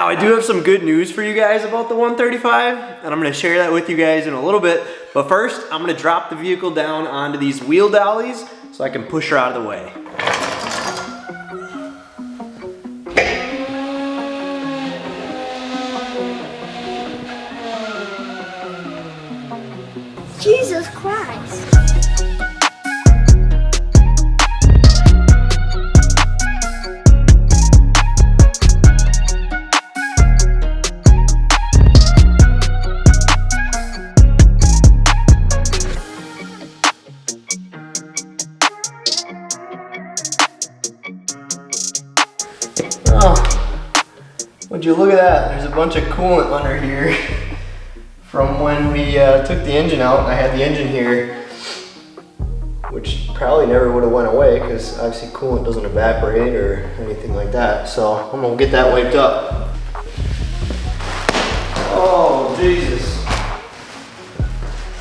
Now I do have some good news for you guys about the 135, and I'm gonna share that with you guys in a little bit. But first, I'm gonna drop the vehicle down onto these wheel dollies so I can push her out of the way. Jesus Christ. Oh, would you look at that? There's a bunch of coolant under here from when we took the engine out. I had the engine here, which probably never would have went away because obviously coolant doesn't evaporate or anything like that. So I'm gonna get that wiped up. Oh, Jesus.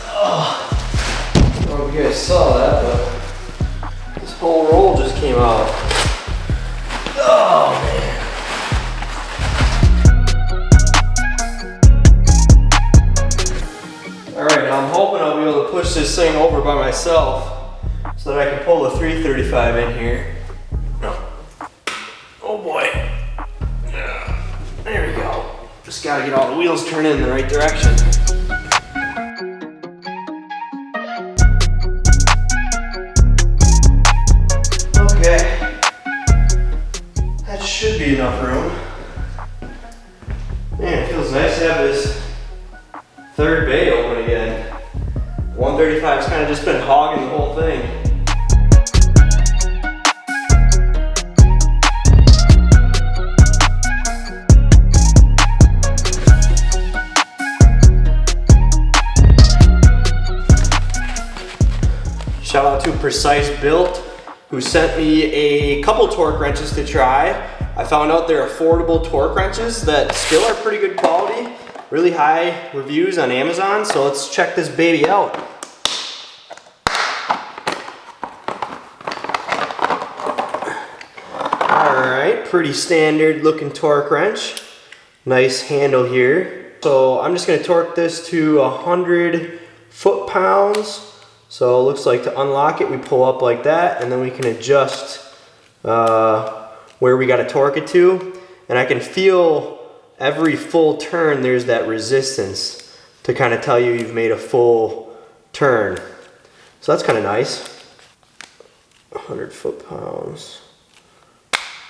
Oh, I don't know if you guys saw that, but this whole roll just came out. Oh, man. Alright, now I'm hoping I'll be able to push this thing over by myself so that I can pull the 335 in here. Oh boy. There we go. Just gotta get all the wheels turned in the right direction. Okay. That should be enough room. Man, it feels nice to have this third bay open again. 135's kind of just been hogging the whole thing. Shout out to Precise Built, who sent me a couple torque wrenches to try. I found out they're affordable torque wrenches that still are pretty good quality. Really high reviews on Amazon, so let's check this baby out. Alright, pretty standard looking torque wrench. Nice handle here. So I'm just going to torque this to 100 foot-pounds. So it looks like to unlock it, we pull up like that, and then we can adjust where we got to torque it to. And I can feel every full turn there's that resistance to kind of tell you you've made a full turn. So that's kind of nice. 100 foot-pounds.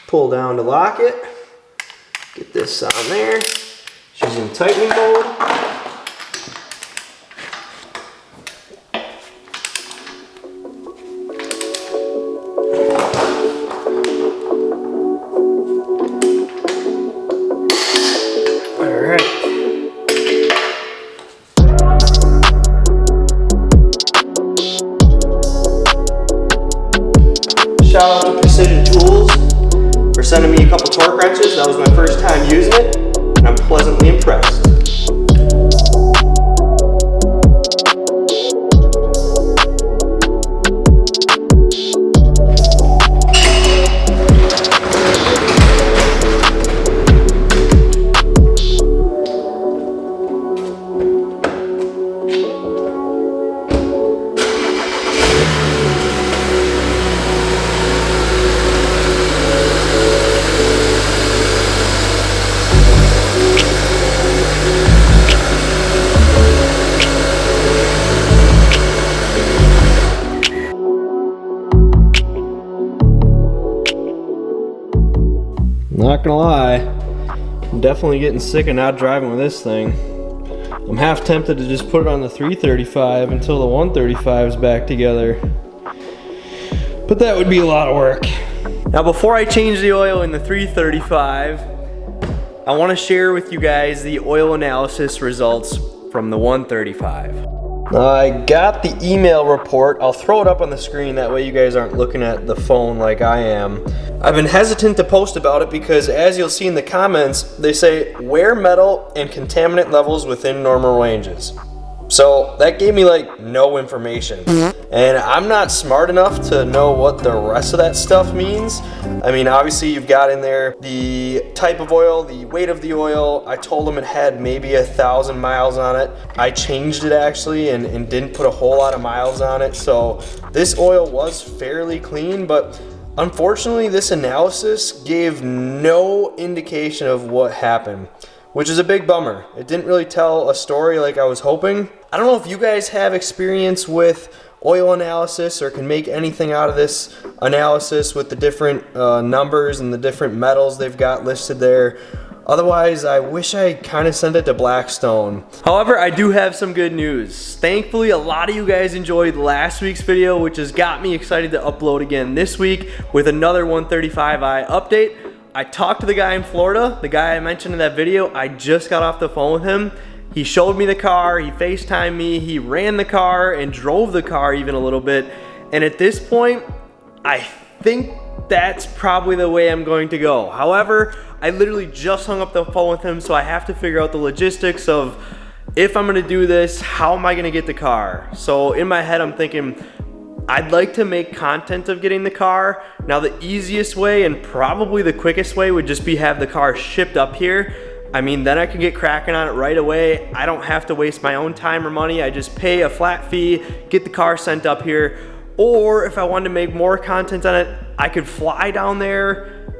Pull down to lock it. Get this on there. It's using tightening mode. Shout out to Precision Tools for sending me a couple torque wrenches. That was my first time using it, and I'm pleasantly impressed. Not gonna lie, I'm definitely getting sick of not driving with this thing. I'm half tempted to just put it on the 335 until the 135 is back together. But that would be a lot of work. Now before I change the oil in the 335, I want to share with you guys the oil analysis results from the 135. I got the email report. I'll throw it up on the screen, that way you guys aren't looking at the phone like I am. I've been hesitant to post about it because, as you'll see in the comments, they say wear metal and contaminant levels within normal ranges. So that gave me like no information. And I'm not smart enough to know what the rest of that stuff means. I mean, obviously you've got in there the type of oil, the weight of the oil. I told them it had maybe 1,000 miles on it. I changed it actually and didn't put a whole lot of miles on it. So this oil was fairly clean, but unfortunately this analysis gave no indication of what happened, which is a big bummer. It didn't really tell a story like I was hoping. I don't know if you guys have experience with oil analysis or can make anything out of this analysis with the different numbers and the different metals they've got listed there. Otherwise, I wish I kind of sent it to Blackstone. However, I do have some good news. Thankfully, a lot of you guys enjoyed last week's video, which has got me excited to upload again this week with another 135i update. I talked to the guy in Florida, the guy I mentioned in that video. I just got off the phone with him. He showed me the car, he FaceTimed me, he ran the car and drove the car even a little bit. And at this point, I think that's probably the way I'm going to go. However, I literally just hung up the phone with him, so I have to figure out the logistics of if I'm gonna do this, how am I gonna get the car? So in my head, I'm thinking, I'd like to make content of getting the car. Now the easiest way and probably the quickest way would just be have the car shipped up here. I mean, then I can get cracking on it right away. I don't have to waste my own time or money. I just pay a flat fee, get the car sent up here. Or if I wanted to make more content on it, I could fly down there,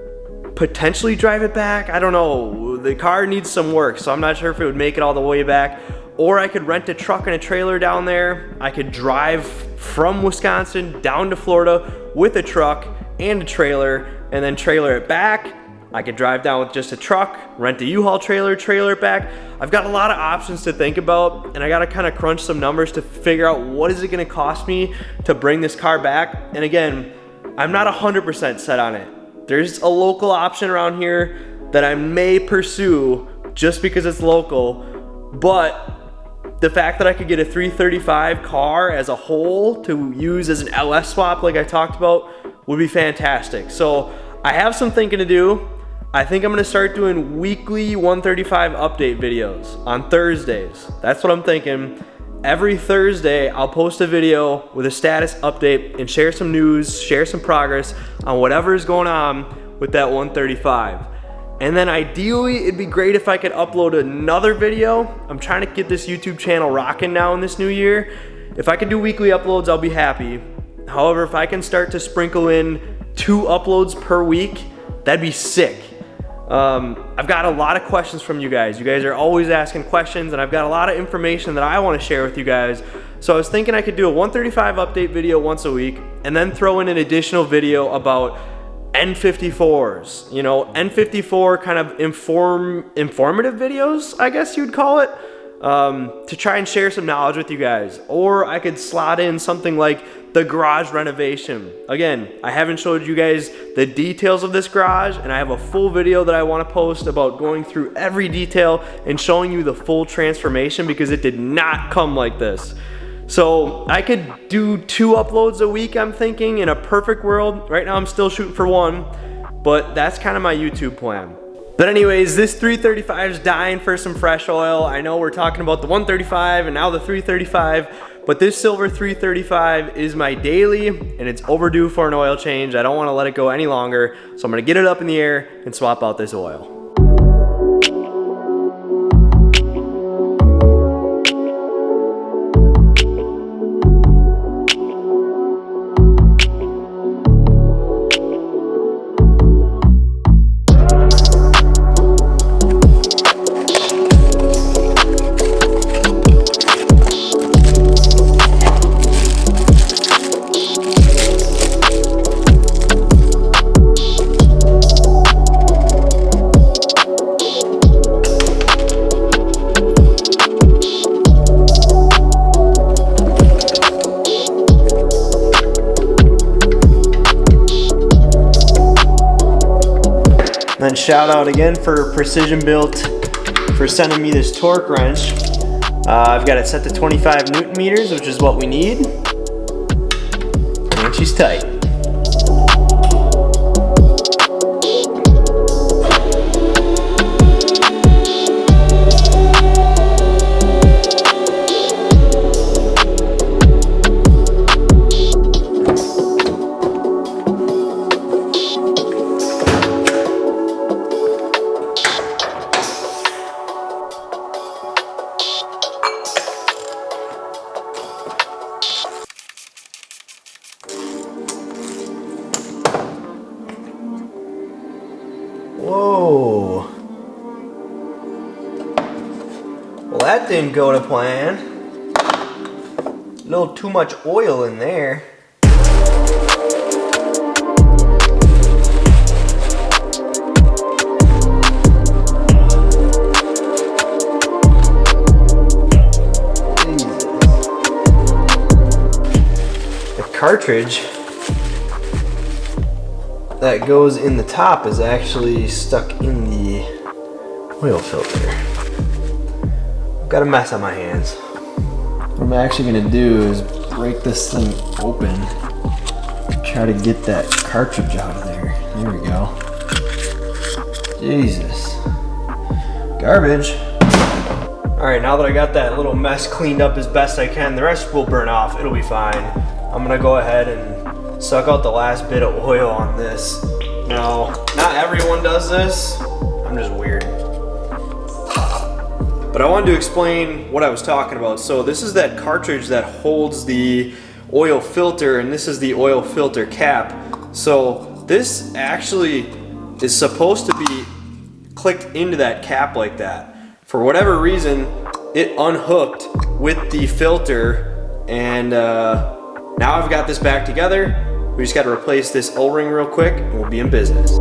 potentially drive it back. I don't know. The car needs some work, so I'm not sure if it would make it all the way back. Or I could rent a truck and a trailer down there. I could drive from Wisconsin down to Florida with a truck and a trailer and then trailer it back. I could drive down with just a truck, rent a U-Haul trailer it back. I've got a lot of options to think about, and I gotta kind of crunch some numbers to figure out what is it gonna cost me to bring this car back. And again, I'm not 100% set on it. There's a local option around here that I may pursue just because it's local, but the fact that I could get a 335 car as a whole to use as an LS swap like I talked about would be fantastic. So I have some thinking to do. I think I'm gonna start doing weekly 135 update videos on Thursdays. That's what I'm thinking. Every Thursday, I'll post a video with a status update and share some news, share some progress on whatever is going on with that 135. And then ideally, it'd be great if I could upload another video. I'm trying to get this YouTube channel rocking now in this new year. If I can do weekly uploads, I'll be happy. However, if I can start to sprinkle in 2 uploads per week, that'd be sick. I've got a lot of questions from you guys. You guys are always asking questions, and I've got a lot of information that I want to share with you guys. So I was thinking I could do a 135 update video once a week and then throw in an additional video about N54s. You know, N54 kind of informative videos, I guess you'd call it, to try and share some knowledge with you guys. Or I could slot in something like the garage renovation. Again, I haven't showed you guys the details of this garage, and I have a full video that I want to post about going through every detail and showing you the full transformation because it did not come like this. So I could do 2 uploads a week, I'm thinking, in a perfect world. Right now I'm still shooting for 1, but that's kind of my YouTube plan. But anyways, this 335 is dying for some fresh oil. I know we're talking about the 135 and now the 335, but this silver 335 is my daily and it's overdue for an oil change. I don't want to let it go any longer, so I'm gonna get it up in the air and swap out this oil. Then shout out again for Precision Built for sending me this torque wrench. I've got it set to 25 Newton meters, which is what we need. And she's tight. Whoa. Well, that didn't go to plan. A little too much oil in there. Cartridge that goes in the top is actually stuck in the oil filter. I've got a mess on my hands. What I'm actually gonna do is break this thing open and try to get that cartridge out of there. There we go. Jesus. Garbage. All right, now that I got that little mess cleaned up as best I can, the rest will burn off. It'll be fine. I'm gonna go ahead and suck out the last bit of oil on this. Now, not everyone does this. I'm just weird. But I wanted to explain what I was talking about. So this is that cartridge that holds the oil filter, and this is the oil filter cap. So this actually is supposed to be clicked into that cap like that. For whatever reason, it unhooked with the filter, and now I've got this back together. We just got to replace this O-ring real quick and we'll be in business.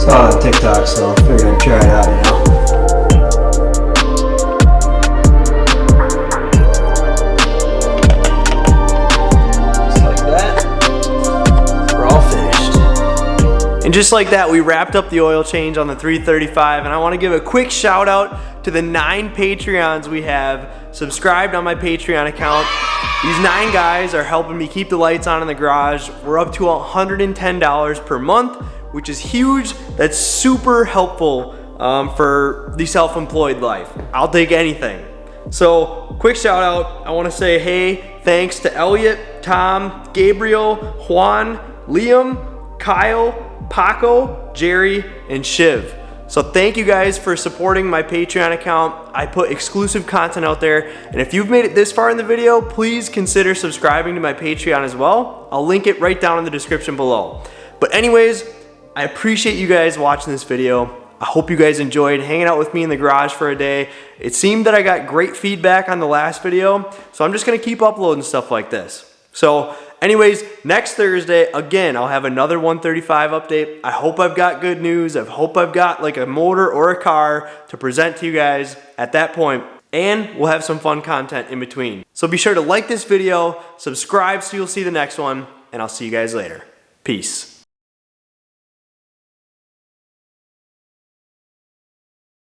Saw it on TikTok, so I figured I'd try it out, you know. Just like that, we're all finished. And just like that, we wrapped up the oil change on the 335, and I want to give a quick shout out to the 9 Patreons we have subscribed on my Patreon account. These 9 guys are helping me keep the lights on in the garage. We're up to $110 per month, which is huge. That's super helpful for the self-employed life. I'll take anything. So, quick shout out. I wanna say, hey, thanks to Elliot, Tom, Gabriel, Juan, Liam, Kyle, Paco, Jerry, and Shiv. So thank you guys for supporting my Patreon account. I put exclusive content out there, and if you've made it this far in the video, please consider subscribing to my Patreon as well. I'll link it right down in the description below. But anyways, I appreciate you guys watching this video. I hope you guys enjoyed hanging out with me in the garage for a day. It seemed that I got great feedback on the last video, so I'm just gonna keep uploading stuff like this. So anyways, next Thursday, again, I'll have another 135 update. I hope I've got good news. I hope I've got like a motor or a car to present to you guys at that point. And we'll have some fun content in between. So be sure to like this video, subscribe so you'll see the next one, and I'll see you guys later. Peace.